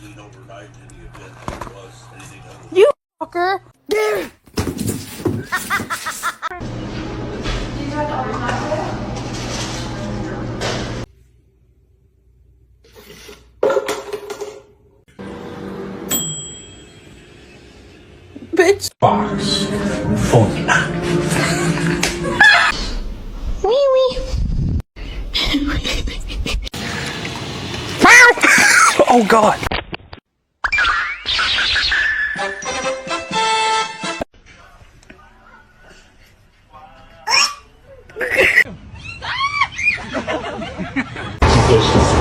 clean overnight in the event that it was anything other than. You fucker! Bitch. Box. Phone. Wee wee. Oh God.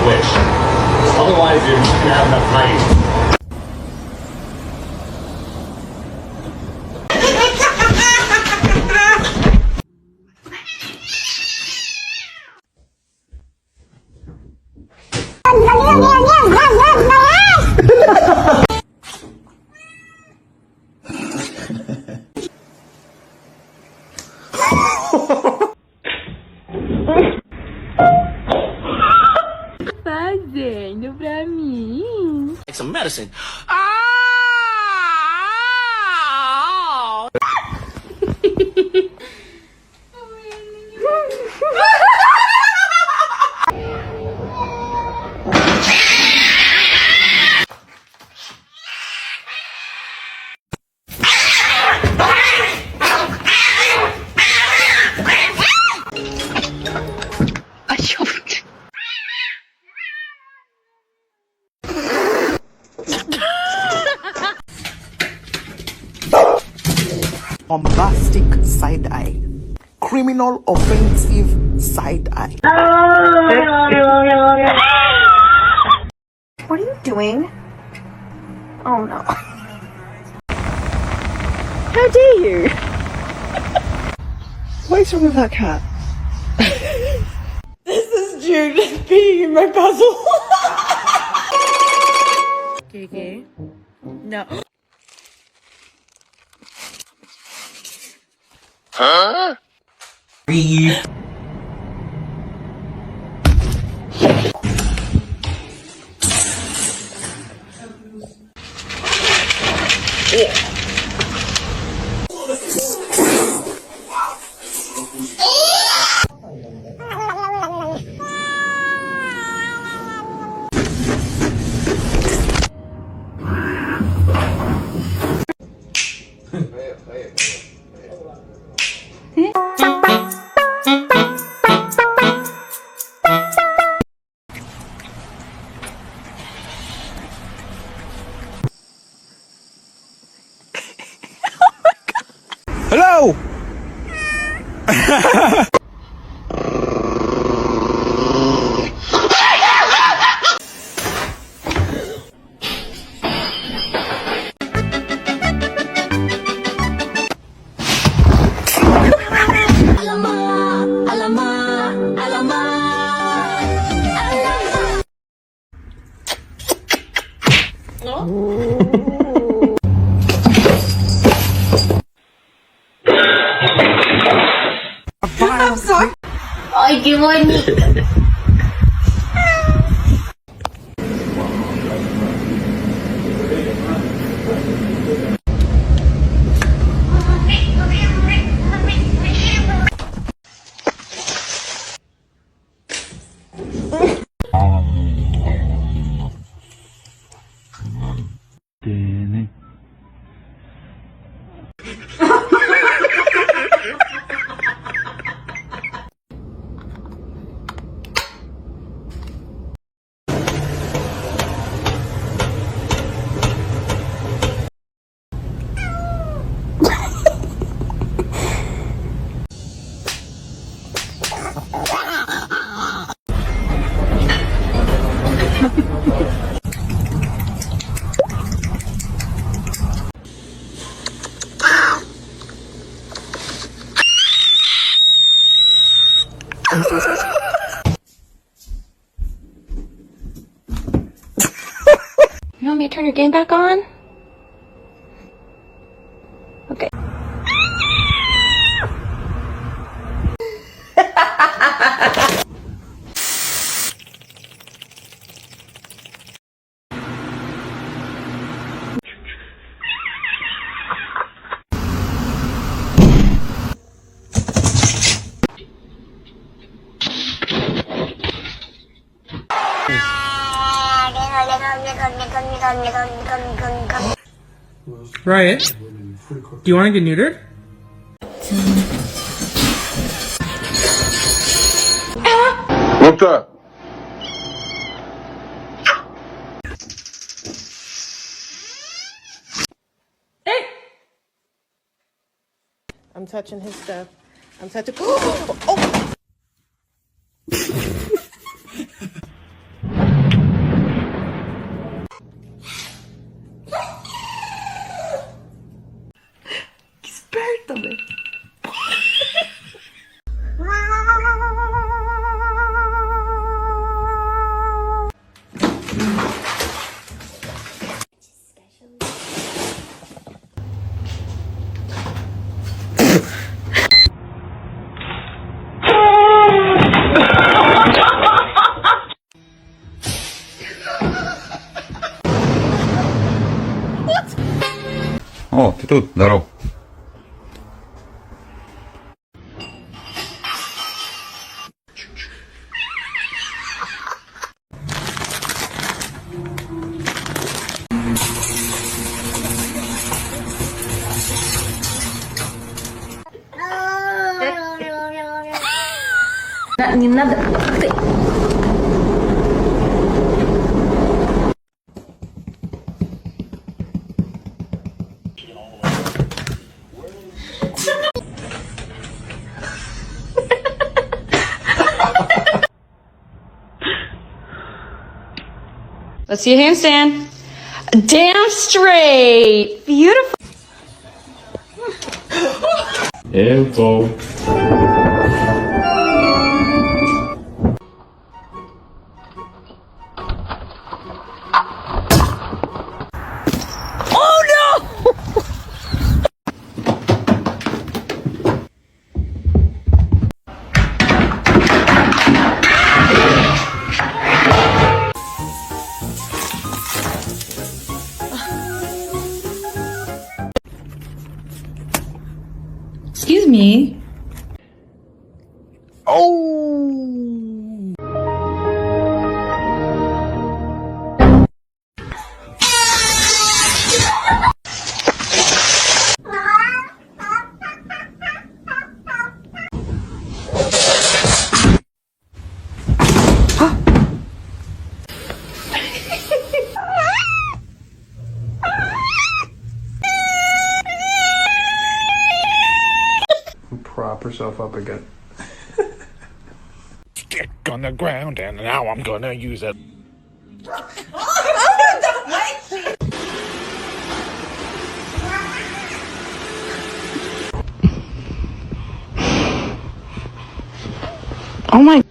Switch. Otherwise, you're not gonna have enough height. Fazendo pra mim. Like some medicine. I choked. Bombastic side eye. Criminal offensive side eye. What are you doing? Oh no. How dare you? What is wrong with that cat? This is Jude peeing in my puzzle. Okay. No. Hello. I'm sorry. Ay, qué bonito. You want me to turn your game back on? Okay. Riot, do you want to get neutered? What's up? I'm touching his stuff. I'm touching. Oh! Espértame. О, ты тут, здоров. Не надо. Ты. Let's see a handstand. Damn straight. Beautiful. Info. Excuse me. Prop herself up again. Stick on the ground, and now I'm gonna use it. Oh my.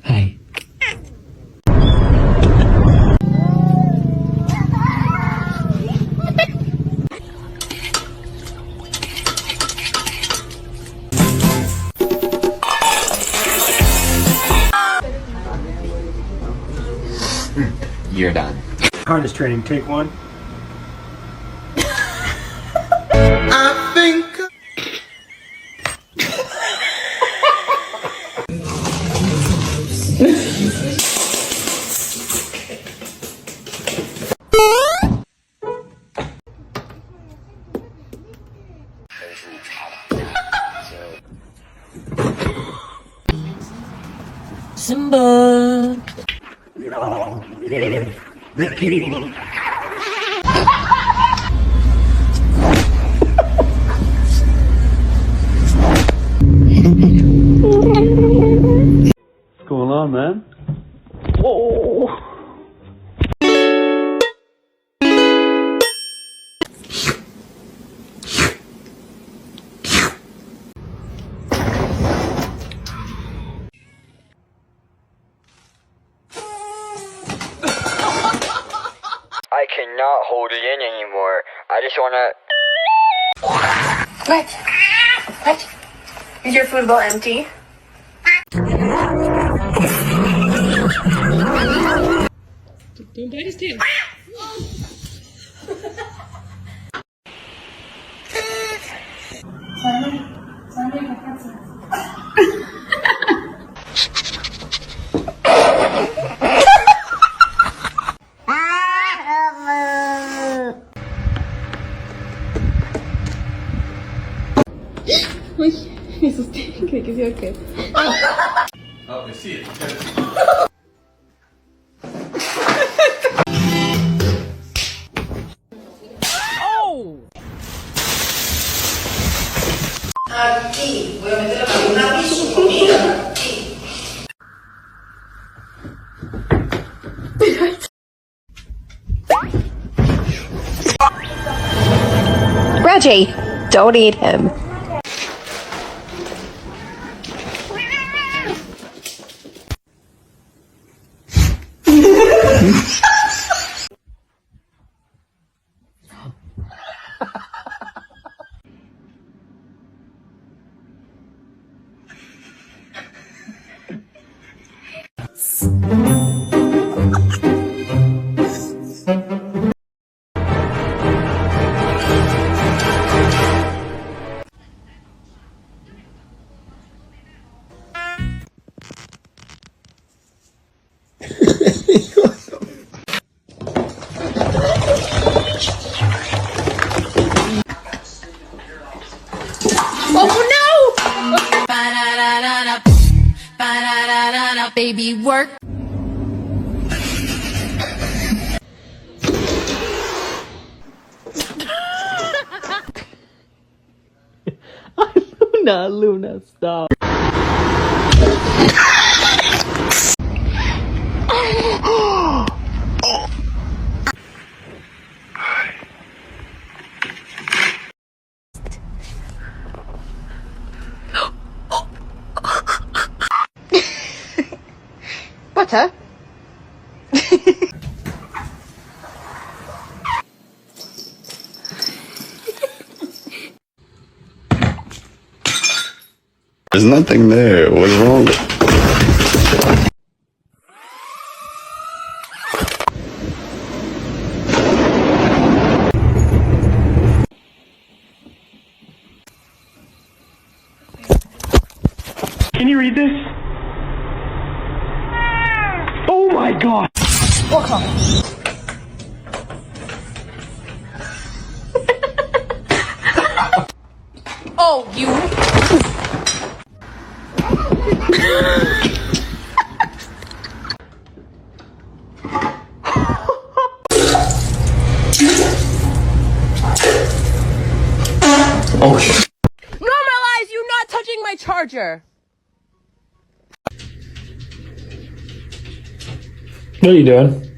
Hi. You're done. Harness training, take one. I think. Simba. What's going on, man? I cannot hold it in anymore. I just wanna... What? What? Is your food bowl empty? Don't bite his tail. Uy, me asusté, creí que se iba a caer. Oh, I see it. Aquí, voy a meter una piso comida. Reggie, don't eat him. Baby, work. Luna, stop. Butter? There's nothing there. What's wrong? Can you read this? Oh my god! Oh, you. Oh shit. Normalize you not touching my charger. What are you doing?